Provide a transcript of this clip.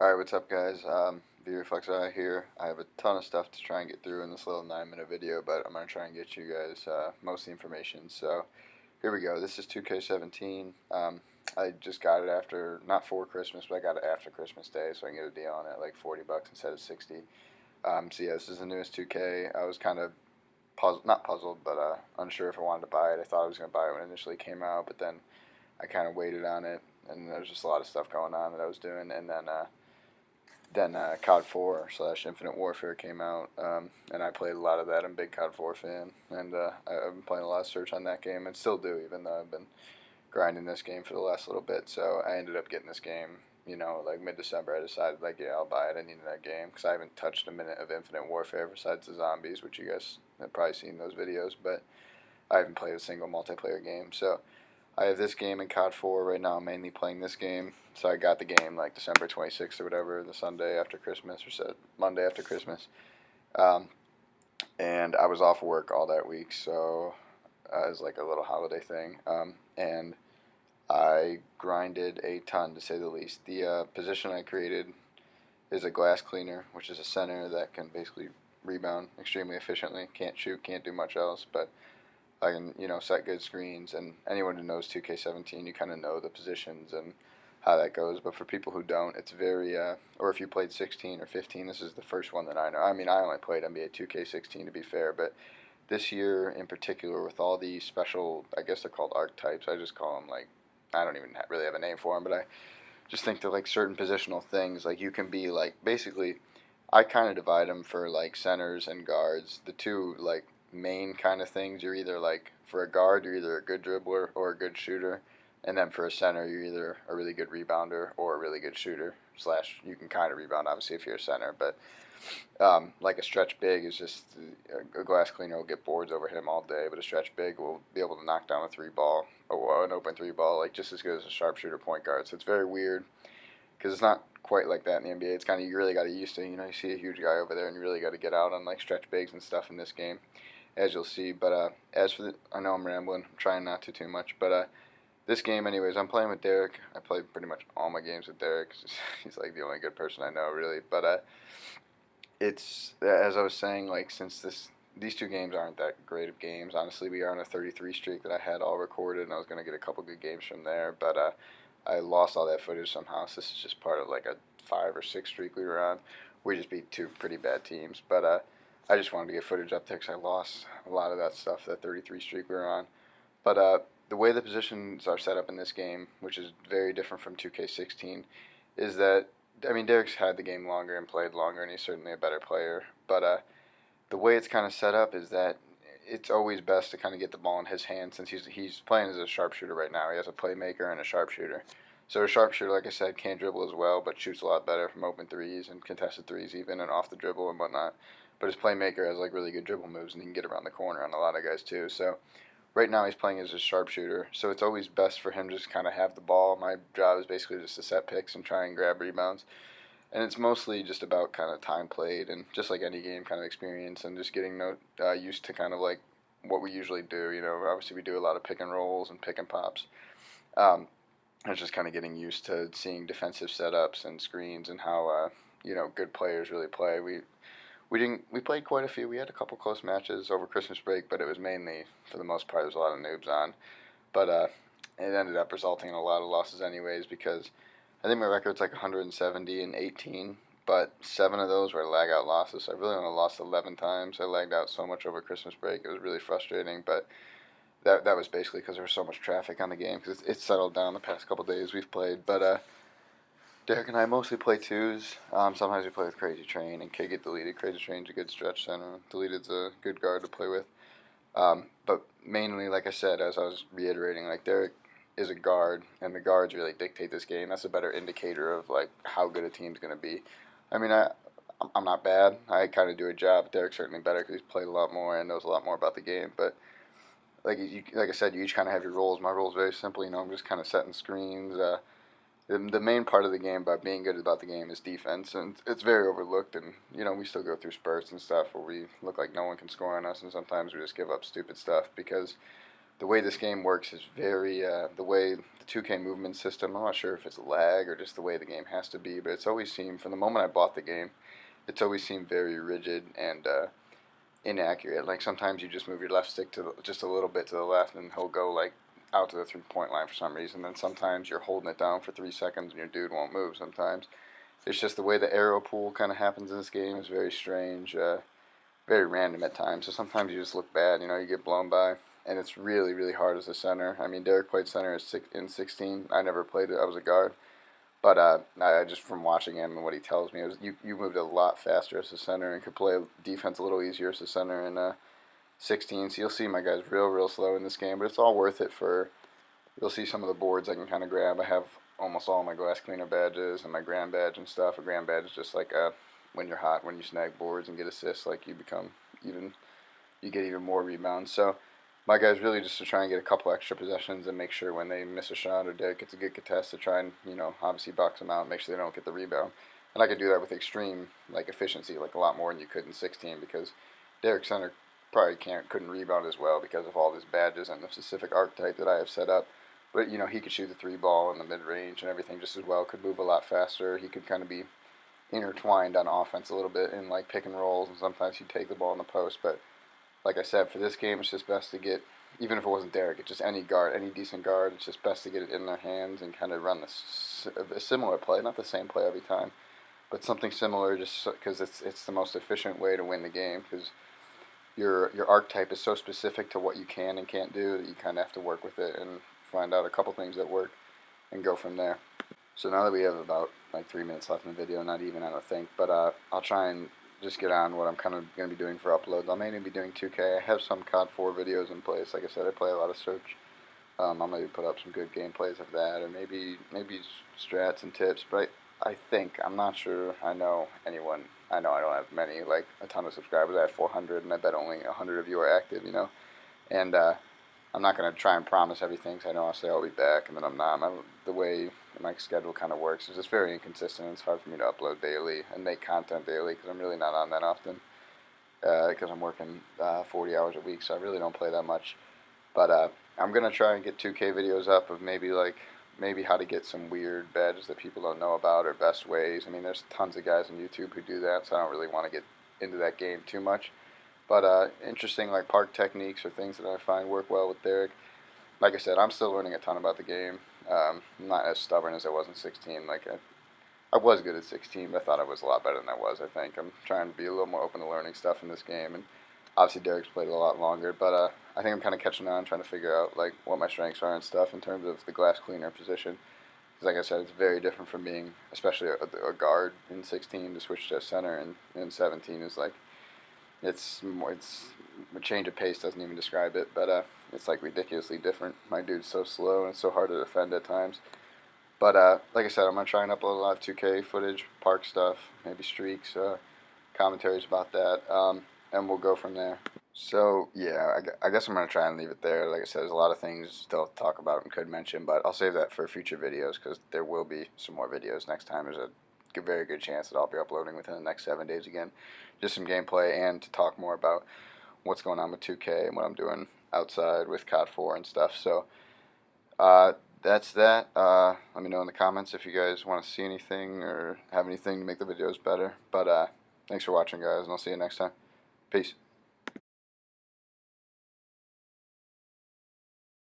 Alright, what's up guys? VReflexI here. I have a ton of stuff to try and get through in this little 9-minute video, but I'm going to try and get you guys most of the information. So, here we go. This is 2K17. I just got it after, not for Christmas, but I got it after Christmas Day, so I can get a deal on it, like 40 bucks instead of 60. So yeah, this is the newest 2K. I was kind of puzzled, not puzzled, but unsure if I wanted to buy it. I thought I was going to buy it when it initially came out, but then I kind of waited on it, and there was just a lot of stuff going on that I was doing, and then COD 4 slash Infinite Warfare came out, and I played a lot of that. I'm a big COD 4 fan, and I've been playing a lot of Search on that game, and still do, even though I've been grinding this game for the last little bit. So I ended up getting this game, like mid-December. I decided, like, yeah, I'll buy it. I needed that game, because I haven't touched a minute of Infinite Warfare besides the zombies, which you guys have probably seen those videos, but I haven't played a single multiplayer game. So I have this game in COD 4 right now. I'm mainly playing this game. So I got the game like December 26th or whatever, the Sunday after Christmas, or said Monday after Christmas. And I was off work all that week, so it was like a little holiday thing. And I grinded a ton, to say the least. The position I created is a glass cleaner, which is a center that can basically rebound extremely efficiently. Can't shoot, can't do much else, but I can, set good screens, and anyone who knows 2K17, you kind of know the positions and how that goes. But for people who don't, it's very, or if you played 16 or 15, this is the first one that I know. I mean, I only played NBA 2K16 to be fair, but this year in particular, with all the special, I guess they're called archetypes. I just call them, like, I don't even really have a name for them, but I just think they're like certain positional things. Like, you can be like, basically, I kind of divide them for like centers and guards. The two like main kind of things, you're either like, for a guard, you're either a good dribbler or a good shooter, and then for a center, you're either a really good rebounder or a really good shooter. Slash, you can kind of rebound, obviously, if you're a center, but like a stretch big is just a glass cleaner will get boards over him all day, but a stretch big will be able to knock down a three ball or an open three ball like just as good as a sharpshooter point guard. So it's very weird because it's not quite like that in the NBA. It's kind of, you really got to used to, you see a huge guy over there and you really got to get out on like stretch bigs and stuff in this game, as you'll see. But as for I know I'm rambling, I'm trying not to too much, but this game, anyways, I'm playing with Derek. I play pretty much all my games with Derek. He's like the only good person I know, really. But it's, as I was saying, like, since these two games aren't that great of games. Honestly, we are on a 33 streak that I had all recorded, and I was gonna get a couple good games from there, but I lost all that footage somehow. So this is just part of like a 5 or 6 streak we were on. We just beat two pretty bad teams, but I just wanted to get footage up there because I lost a lot of that stuff, that 33 streak we were on. But the way the positions are set up in this game, which is very different from 2K16, is that, I mean, Derek's had the game longer and played longer, and he's certainly a better player. But the way it's kind of set up is that it's always best to kind of get the ball in his hand, since he's playing as a sharpshooter right now. He has a playmaker and a sharpshooter. So a sharpshooter, like I said, can't dribble as well, but shoots a lot better from open threes and contested threes even, and off the dribble and whatnot. But his playmaker has like really good dribble moves, and he can get around the corner on a lot of guys too. So right now he's playing as a sharpshooter, so it's always best for him to just kind of have the ball. My job is basically just to set picks and try and grab rebounds. And it's mostly just about kind of time played and just like any game, kind of experience, and just getting used to kind of like what we usually do. Obviously we do a lot of pick and rolls and pick and pops. It's just kind of getting used to seeing defensive setups and screens and how good players really play. We played quite a few. We had a couple close matches over Christmas break, but it was mainly, for the most part, there's a lot of noobs on. But it ended up resulting in a lot of losses anyways, because I think my record's like 170 and 18, but 7 of those were lag-out losses. I really only lost 11 times. I lagged out so much over Christmas break. It was really frustrating, but that was basically because there was so much traffic on the game, because it's settled down the past couple days we've played. But Derek and I mostly play twos. Sometimes we play with Crazy Train and Kid get deleted. Crazy Train's a good stretch center. Deleted's a good guard to play with. But mainly, like I said, as I was reiterating, like, Derek is a guard, and the guards really dictate this game. That's a better indicator of like how good a team's going to be. I mean, I'm not bad. I kind of do a job. Derek's certainly better because he's played a lot more and knows a lot more about the game. But like I said, you each kind of have your roles. My role is very simple. I'm just kind of setting screens. The main part of the game, by being good about the game, is defense, and it's very overlooked. And we still go through spurts and stuff where we look like no one can score on us, and sometimes we just give up stupid stuff because the way this game works is very, the way the 2K movement system, I'm not sure if it's lag or just the way the game has to be, but it's always seemed, from the moment I bought the game, it's always seemed very rigid and inaccurate. Like sometimes you just move your left stick to just a little bit to the left and he'll go like out to the 3-point line for some reason. Then sometimes you're holding it down for 3 seconds and your dude won't move sometimes. It's just the way the arrow pool kind of happens in this game is very strange, very random at times. So sometimes you just look bad, you get blown by. And it's really, really hard as a center. I mean, Derek played center in 16. I never played it. I was a guard. But I just from watching him and what he tells me, it was, you moved a lot faster as a center and could play defense a little easier as a center in 16. So you'll see my guys real slow in this game. But it's all worth it for, you'll see some of the boards I can kind of grab. I have almost all my glass cleaner badges and my grand badge and stuff. A grand badge is just like when you're hot, when you snag boards and get assists, like you get even more rebounds. So my guy's really just to try and get a couple extra possessions and make sure when they miss a shot or Derek gets a good contest to try and, obviously box them out and make sure they don't get the rebound. And I could do that with extreme, efficiency, a lot more than you could in 16 because Derek Center probably couldn't rebound as well because of all his badges and the specific archetype that I have set up. But, he could shoot the 3-ball in the mid-range and everything just as well, could move a lot faster. He could kind of be intertwined on offense a little bit in, pick and rolls, and sometimes he'd take the ball in the post, but like I said, for this game, it's just best to get, even if it wasn't Derek, it's just any guard, any decent guard, it's just best to get it in their hands and kind of run a similar play, not the same play every time, but something similar just because it's the most efficient way to win the game because your archetype is so specific to what you can and can't do that you kind of have to work with it and find out a couple things that work and go from there. So now that we have about 3 minutes left in the video, not even, I don't think, but I'll try and just get on what I'm kind of going to be doing for uploads. I'll mainly be doing 2K. I have some COD 4 videos in place. Like I said, I play a lot of Search. I'll maybe put up some good gameplays of that, or maybe strats and tips. But I think, I'm not sure I know anyone. I know I don't have many, a ton of subscribers. I have 400, and I bet only 100 of you are active, And I'm not going to try and promise everything, because I know I'll say I'll be back, and then I'm not. The way my schedule kind of works is just very inconsistent. It's hard for me to upload daily and make content daily because I'm really not on that often because I'm working 40 hours a week, so I really don't play that much. But I'm going to try and get 2K videos up of maybe how to get some weird badges that people don't know about or best ways. I mean, there's tons of guys on YouTube who do that, so I don't really want to get into that game too much. But interesting park techniques or things that I find work well with Derek. Like I said, I'm still learning a ton about the game. I'm not as stubborn as I was in 16. I was good at 16, but I thought I was a lot better than I was, I think. I'm trying to be a little more open to learning stuff in this game. And obviously Derek's played a lot longer, but I think I'm kind of catching on, trying to figure out what my strengths are and stuff in terms of the glass cleaner position. Because like I said, it's very different from being, especially a guard in 16 to switch to a center in 17 is it's a change of pace doesn't even describe it, but it's ridiculously different. My dude's so slow and it's so hard to defend at times. But like I said, I'm gonna try and upload a lot of 2K footage, park stuff, maybe streaks, commentaries about that, and we'll go from there. So yeah, I guess I'm gonna try and leave it there. Like I said, there's a lot of things still to talk about and could mention, but I'll save that for future videos because there will be some more videos next time. There's a very good chance that I'll be uploading within the next 7 days again, just some gameplay and to talk more about what's going on with 2K and what I'm doing outside with COD 4 and stuff. So that's that. Let me know in the comments if you guys want to see anything or have anything to make the videos better. But thanks for watching, guys, and I'll see you next time. Peace.